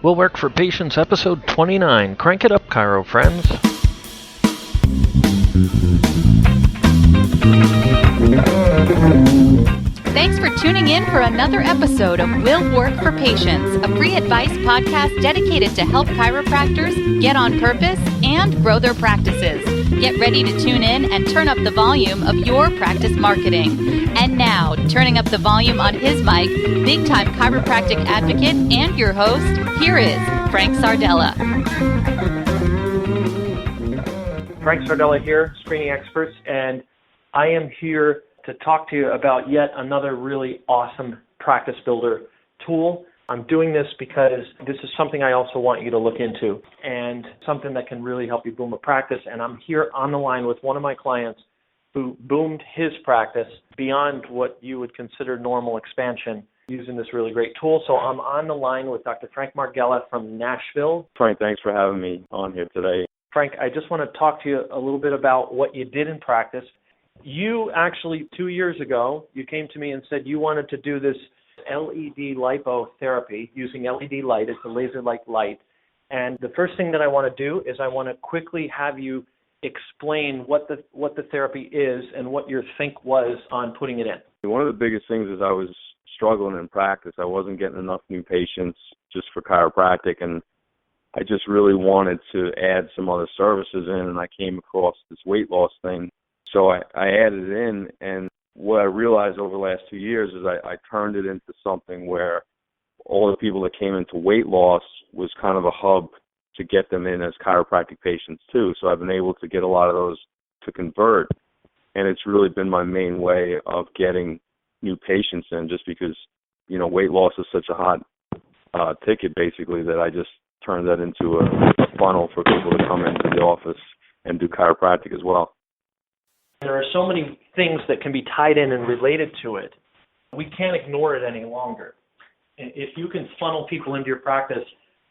Will Work for Patients, episode 29. Crank it up, chiro friends. Thanks for tuning in for another episode of Will Work for Patients, a free advice podcast dedicated to help chiropractors get on purpose and grow their practices. Get ready to tune in and turn up the volume of your practice marketing. And now, turning up the volume on his mic, big-time chiropractic advocate and your host, here is Frank Sardella. Frank Sardella here, screening experts, and I am here to talk to you about yet another really awesome practice builder tool. I'm doing this because this is something I also want you to look into and something that can really help you boom a practice. And I'm here on the line with one of my clients who boomed his practice beyond what you would consider normal expansion using this really great tool. So I'm on the line with Dr. Frank Marghella from Nashville. Frank, thanks for having me on here today. Frank, I just want to talk to you a little bit about what you did in practice. You actually, 2 years ago, you came to me and said you wanted to do this LED lipotherapy using LED light. It's a laser-like light. And the first thing that I want to do is I want to quickly have you explain what the therapy is and what your think was on putting it in. One of the biggest things is I was struggling in practice. I wasn't getting enough new patients just for chiropractic, and I just really wanted to add some other services in, and I came across this weight loss thing. So I added it in, and what I realized over the last 2 years is I turned it into something where all the people that came into weight loss was kind of a hub to get them in as chiropractic patients too. So I've been able to get a lot of those to convert, and it's really been my main way of getting new patients in, just because, you know, weight loss is such a hot ticket basically that I just turned that into a funnel for people to come into the office and do chiropractic as well. There are so many things that can be tied in and related to it. We can't ignore it any longer. If you can funnel people into your practice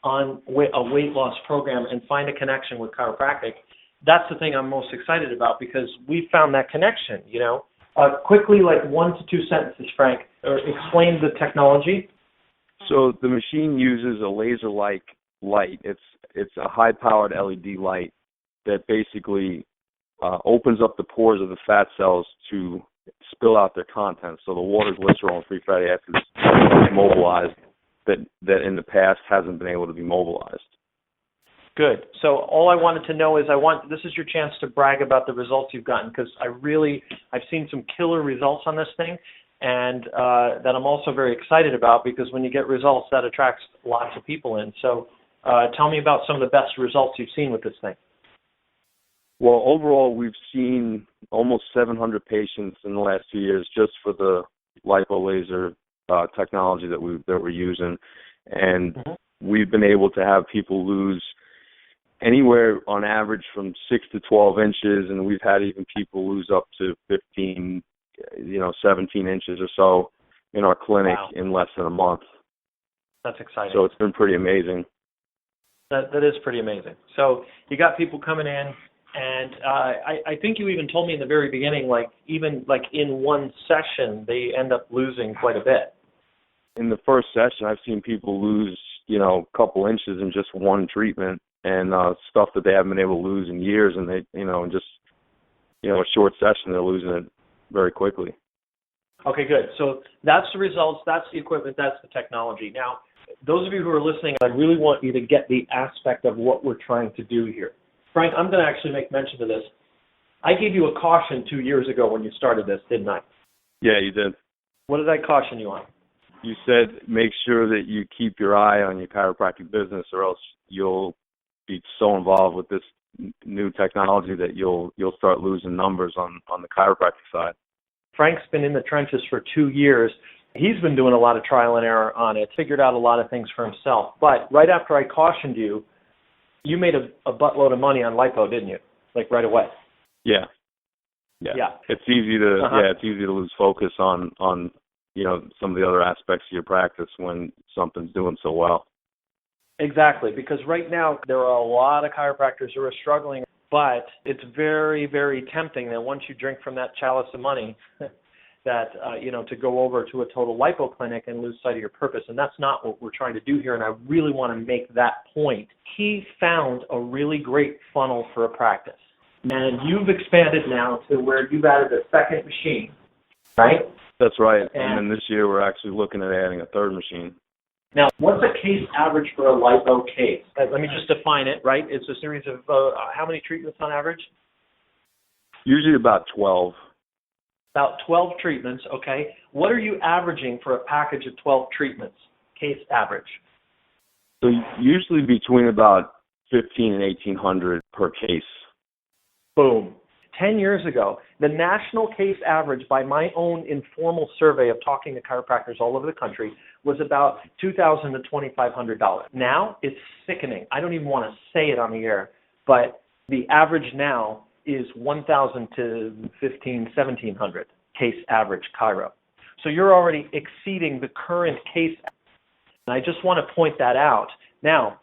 on a weight loss program and find a connection with chiropractic, that's the thing I'm most excited about, because we found that connection, you know. Quickly, like 1 to 2 sentences, Frank, or explain the technology. So the machine uses a laser-like light. It's a high-powered LED light that basically opens up the pores of the fat cells to spill out their contents. So the water, glycerol, and free fatty acids are mobilized that in the past hasn't been able to be mobilized. Good. So all I wanted to know is this is your chance to brag about the results you've gotten, because I've seen some killer results on this thing, and that I'm also very excited about, because when you get results, that attracts lots of people in. So tell me about some of the best results you've seen with this thing. Well, overall, we've seen almost 700 patients in the last 2 years just for the lipo laser technology that we're using, and we've been able to have people lose anywhere on average from 6 to 12 inches, and we've had even people lose up to 15, 17 inches or so in our clinic in less than a month. That's exciting. So it's been pretty amazing. That is pretty amazing. So you got people coming in. And I think you even told me in the very beginning, even in one session, they end up losing quite a bit. In the first session, I've seen people lose, a couple inches in just one treatment, and stuff that they haven't been able to lose in years. And they, in just, a short session, they're losing it very quickly. Okay, good. So that's the results, that's the equipment, that's the technology. Now, those of you who are listening, I really want you to get the aspect of what we're trying to do here. Frank, I'm going to actually make mention of this. I gave you a caution 2 years ago when you started this, didn't I? Yeah, you did. What did I caution you on? You said make sure that you keep your eye on your chiropractic business, or else you'll be so involved with this new technology that you'll start losing numbers on the chiropractic side. Frank's been in the trenches for 2 years. He's been doing a lot of trial and error on it, figured out a lot of things for himself. But right after I cautioned you, you made a buttload of money on lipo, didn't you? Like right away. Yeah. It's easy to lose focus on some of the other aspects of your practice when something's doing so well. Exactly, because right now there are a lot of chiropractors who are struggling, but it's very, very tempting that once you drink from that chalice of money, that, to go over to a total lipo clinic and lose sight of your purpose. And that's not what we're trying to do here, and I really want to make that point. He found a really great funnel for a practice. And you've expanded now to where you've added a second machine, right? That's right. And then this year we're actually looking at adding a third machine. Now, what's a case average for a lipo case? Let me just define it, right? It's a series of how many treatments on average? Usually about 12. About 12 treatments, okay. What are you averaging for a package of 12 treatments, case average? So usually between about 15 and 1,800 per case. Boom. 10 years ago, the national case average by my own informal survey of talking to chiropractors all over the country was about $2,000 to $2,500. Now it's sickening. I don't even want to say it on the air, but the average now is $1,000 to $1,500, $1,700 case average chiro. So you're already exceeding the current case. And I just want to point that out. Now,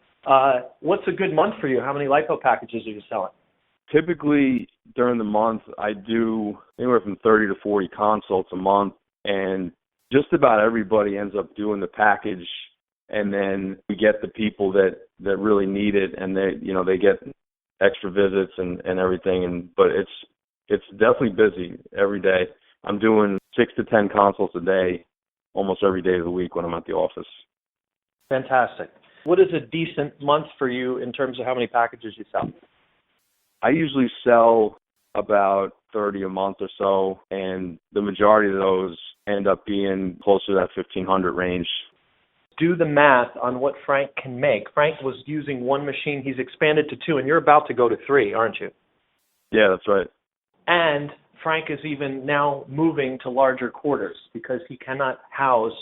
what's a good month for you? How many lipo packages are you selling? Typically, during the month, I do anywhere from 30 to 40 consults a month, and just about everybody ends up doing the package, and then we get the people that really need it, and they get extra visits and everything. But it's definitely busy every day. I'm doing 6 to 10 consults a day, almost every day of the week when I'm at the office. Fantastic. What is a decent month for you in terms of how many packages you sell? I usually sell about 30 a month or so, and the majority of those end up being closer to that 1,500 range. Do the math on what Frank can make. Frank was using one machine. He's expanded to 2, and you're about to go to 3, aren't you? Yeah, that's right. And Frank is even now moving to larger quarters because he cannot house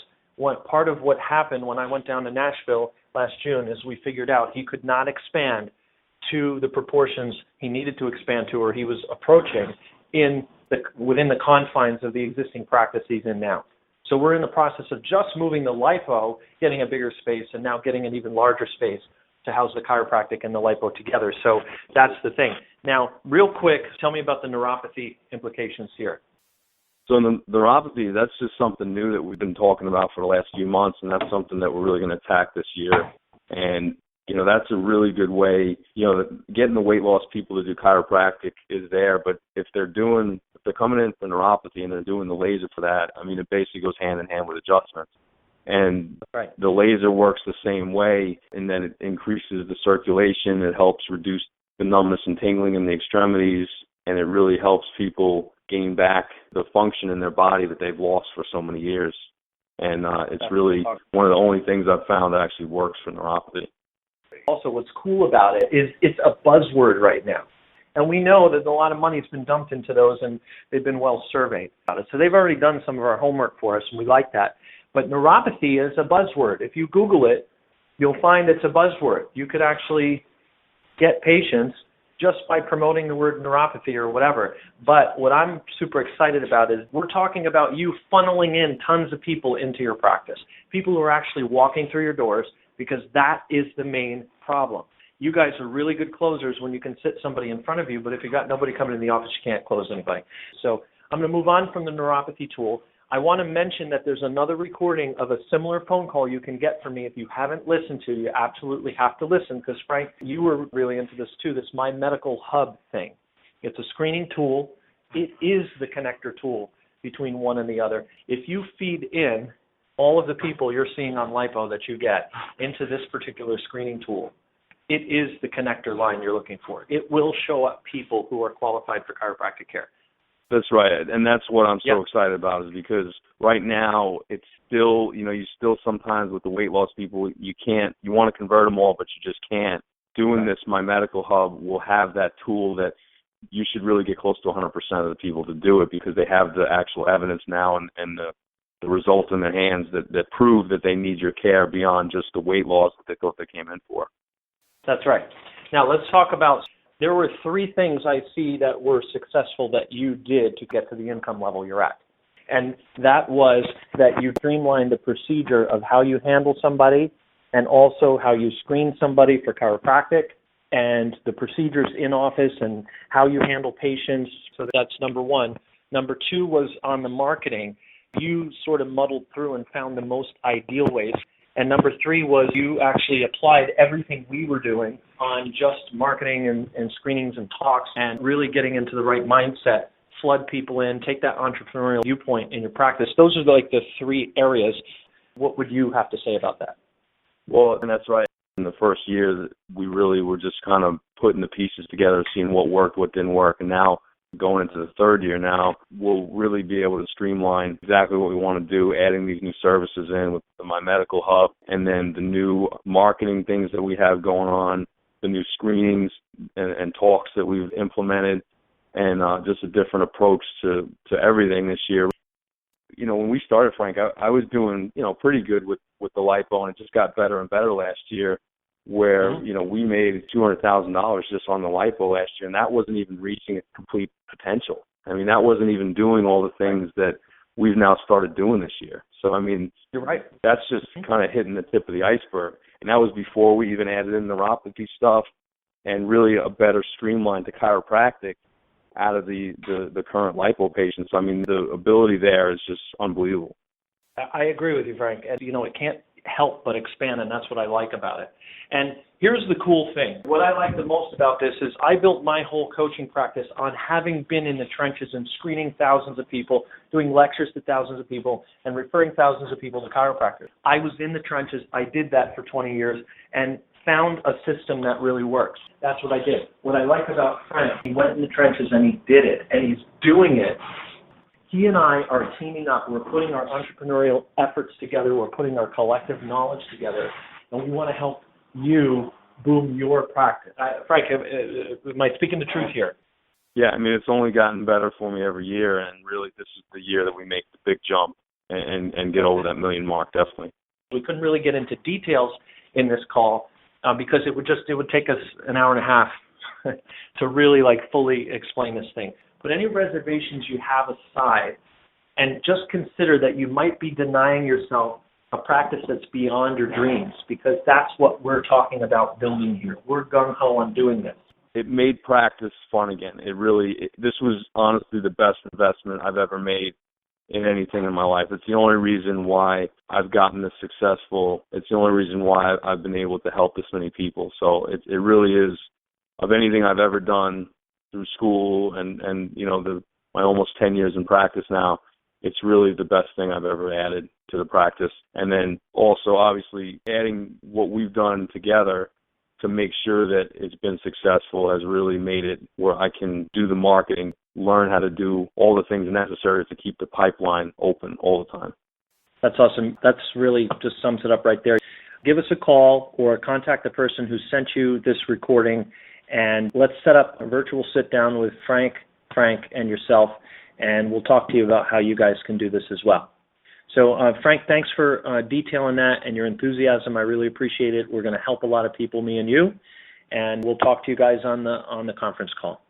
part of what happened when I went down to Nashville last June is we figured out he could not expand to the proportions he needed to expand to or he was approaching within the confines of the existing practice he's in now. So we're in the process of just moving the lipo, getting a bigger space, and now getting an even larger space to house the chiropractic and the lipo together. So that's the thing. Now, real quick, tell me about the neuropathy implications here. So the neuropathy, that's just something new that we've been talking about for the last few months, and that's something that we're really going to attack this year. And that's a really good way, getting the weight loss people to do chiropractic is there, but if they're coming in for neuropathy and they're doing the laser for that, it basically goes hand in hand with adjustments. And right. The laser works the same way, and then it increases the circulation, it helps reduce the numbness and tingling in the extremities, and it really helps people gain back the function in their body that they've lost for so many years. And it's really one of the only things I've found that actually works for neuropathy. Also, what's cool about it is it's a buzzword right now. And we know that a lot of money has been dumped into those, and they've been well surveyed about it. So they've already done some of our homework for us, and we like that. But neuropathy is a buzzword. If you Google it, you'll find it's a buzzword. You could actually get patients just by promoting the word neuropathy or whatever. But what I'm super excited about is we're talking about you funneling in tons of people into your practice, people who are actually walking through your doors, because that is the main problem. You guys are really good closers when you can sit somebody in front of you, but if you've got nobody coming in the office, you can't close anybody. So I'm going to move on from the neuropathy tool. I want to mention that there's another recording of a similar phone call you can get from me. If you haven't listened to, you absolutely have to listen, because Frank, you were really into this too, this My Medical Hub thing. It's a screening tool. It is the connector tool between one and the other. If you feed in all of the people you're seeing on lipo that you get into this particular screening tool, it is the connector line you're looking for. It will show up people who are qualified for chiropractic care. That's right, and that's what I'm so excited about, is because right now it's still, you still sometimes with the weight loss people, you want to convert them all, but you just can't. Doing this My Medical Hub will have that tool that you should really get close to 100% of the people to do it, because they have the actual evidence now and the results in their hands that prove that they need your care beyond just the weight loss that they thought they came in for. That's right. Now let's talk about, there were 3 things I see that were successful that you did to get to the income level you're at. And that was that you streamlined the procedure of how you handle somebody, and also how you screen somebody for chiropractic, and the procedures in office and how you handle patients. So that's number 1. Number 2 was on the marketing. You sort of muddled through and found the most ideal ways. And number 3 was you actually applied everything we were doing on just marketing and screenings and talks and really getting into the right mindset, flood people in, take that entrepreneurial viewpoint in your practice. Those are like the 3 areas. What would you have to say about that? Well, and that's right. In the first year, we really were just kind of putting the pieces together, seeing what worked, what didn't work. And now, going into the third year now, we'll really be able to streamline exactly what we want to do, adding these new services in with the My Medical Hub, and then the new marketing things that we have going on, the new screenings and talks that we've implemented, and just a different approach to everything this year. You know, when we started, Frank, I was doing, pretty good with the lipo, and it just got better and better last year, where, we made $200,000 just on the lipo last year, and that wasn't even reaching its complete potential. I mean, that wasn't even doing all the things that we've now started doing this year. So, I mean, you're right. That's just kind of hitting the tip of the iceberg. And that was before we even added in neuropathy stuff and really a better streamline to chiropractic out of the current lipo patients. I mean, the ability there is just unbelievable. I agree with you, Frank. And, it can't help but expand, and that's what I like about it. And here's the cool thing. What I like the most about this is I built my whole coaching practice on having been in the trenches and screening thousands of people, doing lectures to thousands of people, and referring thousands of people to chiropractors. I was in the trenches. I did that for 20 years and found a system that really works. That's what I did. What I like about Frank, he went in the trenches and he did it, and he's doing it. He and I are teaming up. We're putting our entrepreneurial efforts together. We're putting our collective knowledge together, and we want to help you boom your practice. Frank, am I speaking the truth here? Yeah, I mean, it's only gotten better for me every year, and really this is the year that we make the big jump and get over that million mark, definitely. We couldn't really get into details in this call because it would take us an hour and a half to really fully explain this thing. But any reservations you have aside, and just consider that you might be denying yourself a practice that's beyond your dreams, because that's what we're talking about building here. We're gung-ho on doing this. It made practice fun again. This was honestly the best investment I've ever made in anything in my life. It's the only reason why I've gotten this successful. It's the only reason why I've been able to help this many people. So it really is, of anything I've ever done through school and my almost 10 years in practice now, it's really the best thing I've ever added to the practice. And then also, obviously, adding what we've done together to make sure that it's been successful has really made it where I can do the marketing, learn how to do all the things necessary to keep the pipeline open all the time. That's awesome. That's really just sums it up right there. Give us a call or contact the person who sent you this recording, and let's set up a virtual sit-down with Frank, and yourself, and we'll talk to you about how you guys can do this as well. So, Frank, thanks for detailing that and your enthusiasm. I really appreciate it. We're going to help a lot of people, me and you, and we'll talk to you guys on the conference call.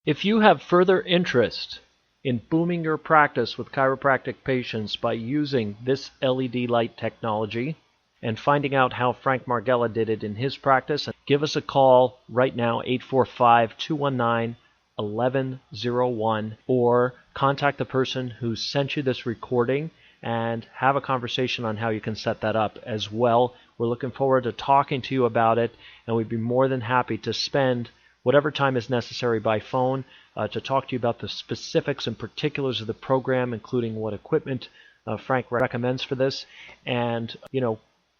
If you have further interest in booming your practice with chiropractic patients by using this LED light technology and finding out how Frank Marghella did it in his practice, give us a call right now, 845-219-1101, or contact the person who sent you this recording and have a conversation on how you can set that up as well. We're looking forward to talking to you about it, and we'd be more than happy to spend whatever time is necessary by phone to talk to you about the specifics and particulars of the program, including what equipment Frank recommends for this, and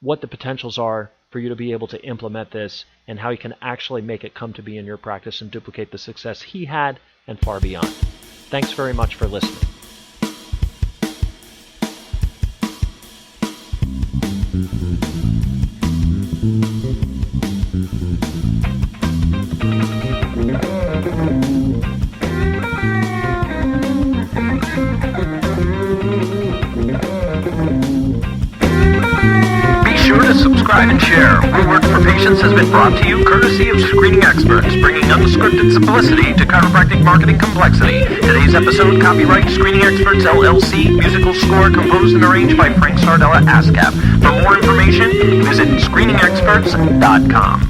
what the potentials are for you to be able to implement this and how you can actually make it come to be in your practice and duplicate the success he had and far beyond. Thanks very much for listening. Subscribe and share. Real Work for Patients has been brought to you courtesy of Screening Experts, bringing unscripted simplicity to chiropractic marketing complexity. Today's episode, copyright Screening Experts LLC, musical score composed and arranged by Frank Marghella ASCAP. For more information, visit screeningexperts.com.